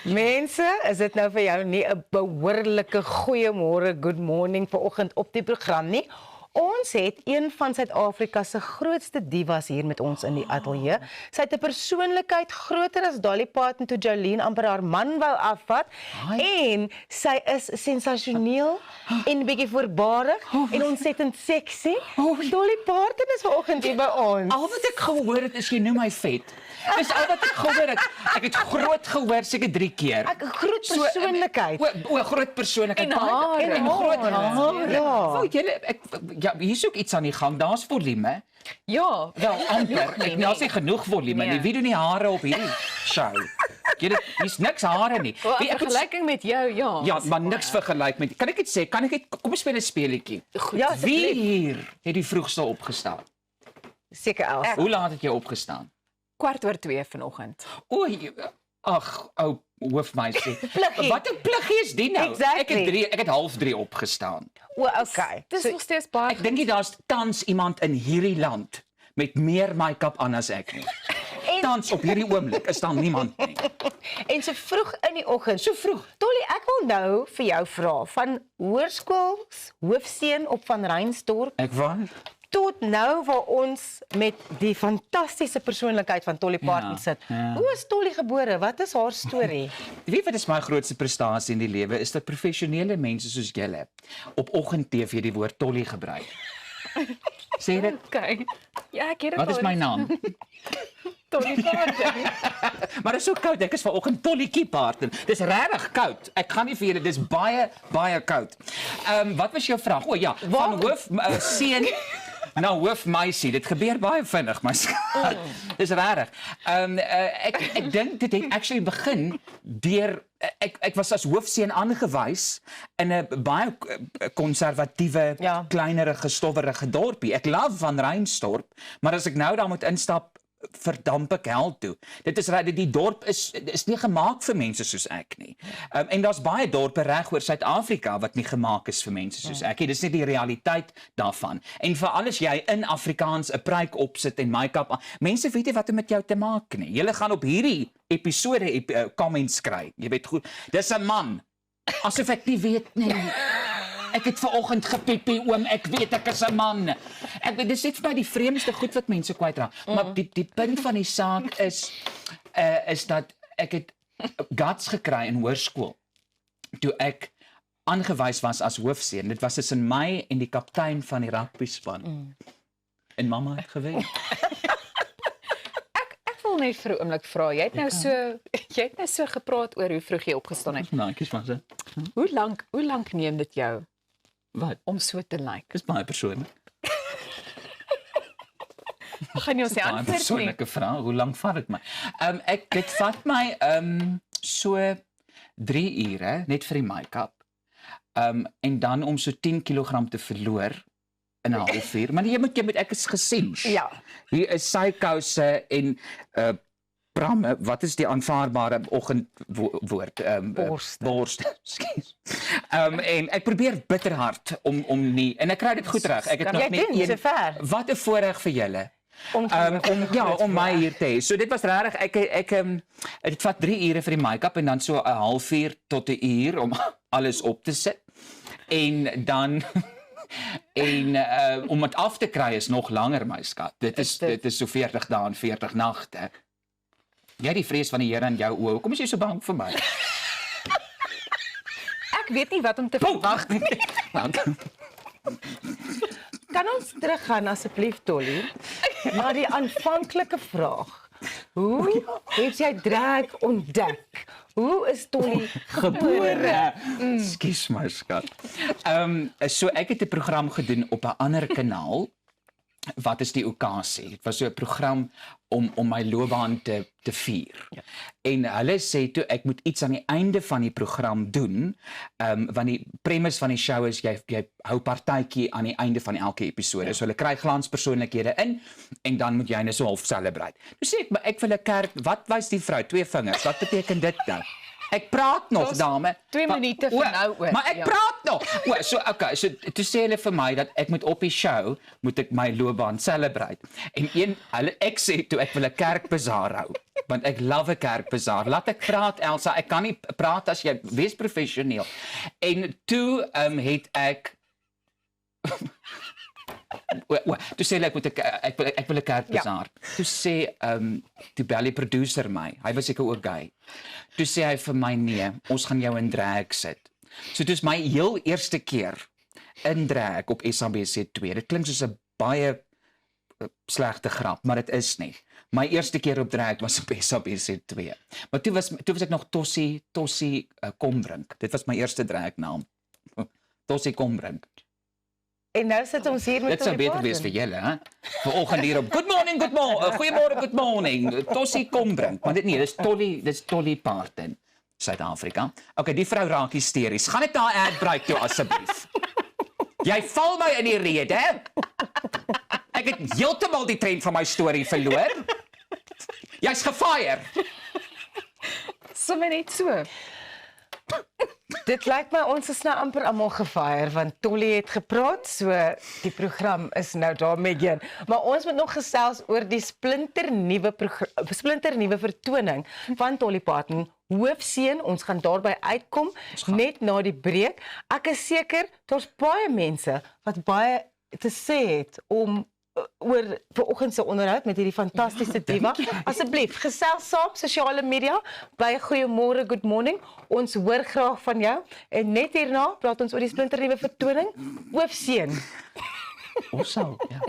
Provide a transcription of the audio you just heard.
Mense, is dit nou vir jou nie 'n behoorlike goeiemôre, good morning vanoggend op die program nie? Ons het een van Suid-Afrika se grootste divas hier met ons in die ateljee. Sy het 'n persoonlikheid groter as Dolly Parton toe Jolene amper haar man wou afvat. En sy is sensasioneel en bietjie voorbarig en ontsettend sexy. Dolly Parton is vanoggend hier by ons. Al wat ek gehoor het is jy noem my vet. Dis al wat ek gehoor het. Ek het groot gehoor seker 3 keer. Ek 'n groot persoonlikheid. O, groot persoonlikheid. En hare. En groot hare. Ja. Wou julle ja, hier is ook iets aan die gang. Daar's volume. Ja, Wel, amper. nee, Ek nou sê genoeg volume. Nee. Wie doen die hare op hierdie show? Hier's niks hare nie. Wel, in Ek moet- vergelyking met jou, ja. Ja, maar niks vergelyk met. Kan ek dit sê? Kom ons speel 'n speletjie. Ja, Wie hier het die vroegste opgestaan? Seker Els. Hoe laat het jy opgestaan? 2:15 vanoggend. O, ag, ou hoofmeisie. Pluggie. Wat 'n pluggie is die nou? Exactly. Ek het 2:30 opgestaan. O, okay. Dis nog steeds baie. Ek dink nie daar's tans iemand in hierdie land met meer make-up aan as ek nie. Tans op hierdie oomblik is daar niemand nie. En so vroeg in die oggend. So vroeg. Dolly, ek wil nou vir jou vra van hoërskool hoofseun op Van Reinsdorp Ek wou tot nou waar ons met die fantastiese persoonlikheid van Dolly Parton sit. ja. Hoe is Dolly gebore? Wat is haar storie? Weet wat is my grootste prestasie in die lewe is dat professionele mense soos julle op oggend-TV die woord tolly gebruik. Sê dit? Okay. Ja, ek het dit Wat is al my eens- naam? Dolly Parton. Maar dit is so koud. Ek is vanoggend Tollietjie Parton. Dis regtig koud. Ek gaan nie vir julle, dis baie koud. Wat was jou vraag? O ja, van hoof seun na hoofmeisie. Dit gebeur baie vinnig, my skat. Dis regtig. Ek dink dit het actually begin deur ek was as hoofseun aangewys in 'n baie konservatiewe, Ja. kleinerige, stowwerige dorpie. Ek love Van Reinsdorp, maar as ek nou daar moet instap, verdamp ek hel toe. Dit is reg, die dorp is nie gemaak vir mense soos ek nie. En daar's baie dorpe reg oor Suid-Afrika wat nie gemaak is vir mense soos ek nie. Dis nie die realiteit daarvan. En veral as jy in Afrikaans 'n pruik opsit en make-up aan, mense weet nie wat om met jou te maak nie. Julle gaan op hierdie episode comments kry. Jy weet goed, dis 'n man. Asof ek nie weet nie. Ek het vanoggend gepiepie oom, ek weet ek is 'n man. Ek weet dis net vir my die vreemdste goed wat mense kwytraak. Maar die punt van die saak is dat ek het guts gekry in hoërskool toe ek aangewys was as hoofseun. Dit was tussen my en die kaptein van die rugbyspan. En mamma het gewen. Ek wil net vir 'n oomblik vra. Jy het nou so gepraat oor hoe vroeg jy opgestaan het. Dankie, man. Hoe lank neem dit jou Wat? om so te lyk? Dis baie persoonlik. Gaan jy ons nie Baie antwoord nie? persoonlike vraag. Hoe lank vat dit my? Dit vat my so 3 ure net vir die make-up. En dan om so 10 kg te verloor in 'n halfuur. Maar jy moet ek is gesien. Ja. Hier is sykouse en pramme. Wat is die aanvaarbare oggendwoord? Borste. Borste. Ekskuus. En ek probeer bitter hard om nie en ek kry dit goed reg. Ek het nog Jy net doen so ver. Wat 'n voorreg vir julle. Om Om my hier te hê. So dit was regtig dit vat 3 ure vir die make-up en dan so 'n halfuur tot 1 uur om alles op te sit. En dan om dit af te kry is nog langer, my skat. Dit is so 40 dae en 40 nagte. Jy het die vrees van die Here in jou oë. Hoekom is jy so bang vir my? Ek weet nie wat om te verwag nie. Kan ons teruggaan asseblief Dolly na die aanvanklike vraag. Hoe het jy drag ontdek? Hoe is Dolly gebore? Ekskuus my skat. So ek het 'n program gedoen op 'n ander kanaal. Wat is die okasie? Dit was so 'n program om my loopbaan te vier. Ja. En hulle sê toe ek moet iets aan die einde van die program doen, want die premise van die show is jy hou partytjie aan die einde van elke episode. Ja. So hulle kry glanspersoonlikhede in en dan moet jy net so half celebrate. Nou sê ek, maar ek wil 'n kerk, wat wys die vrou? 2 vingers. Wat beteken dit nou? Ek praat nog, Ons dame. 2 Maar- minute van nou oor, Maar ek ja. praat nog. So okay, so toe sê hulle vir my dat ek moet op die show moet ek my loopbaan celebrate. En ek sê toe ek wil 'n kerkbazaar hou, want ek love 'n kerkbazaar. Laat ek praat, Elsa. Ek kan nie praat as jy wees professioneel. En toe het ek toe sê ek moet ek wil 'n kerkbazaar. Toe sê toe bel die producer my. Hy was seker ook gay. Toe sê hy vir my nee, ons gaan jou in drag sit. So dit is my heel eerste keer in drag op SABC2. Dit klink soos 'n baie slegte grap, maar dit is nie. My eerste keer op drag was op SABC2. Maar toe was ek nog Tossie Kombrink. Dit was my eerste drag naam. Tossie Kombrink. En nou sit ons hier met Dit sou beter wees vir julle, hè? Vanoggend hier op Good morning, goeiemôre, good morning. Tossie Kombrink. Maar dis Tolly Parton, Suid-Afrika. Okay, die vrou raak hysteries. Gaan net daar ad break toe asseblief. Jy val my in die rede. Ek het heeltemal die trend van my storie verloor. Jy's gefire. Sommige net so. Dit lyk my ons is nou amper almal gefire want Tolly het gepraat, so die program is nou daarmee heen. Maar ons moet nog gesels oor die splinternuwe vertoning van Tolly Parton, Hoofseun. Ons gaan daarby uitkom net na die breek. Ek is seker daar's baie mense wat baie te sê het om oor vanoggend se onderhoud met hierdie fantastiese diva. Asseblief, gesels saam sosiale media by Goeiemôre, Good Morning. Ons hoor graag van jou en net hierna praat ons oor die splinternuwe vertoning Hoofseun. Ons sal, ja.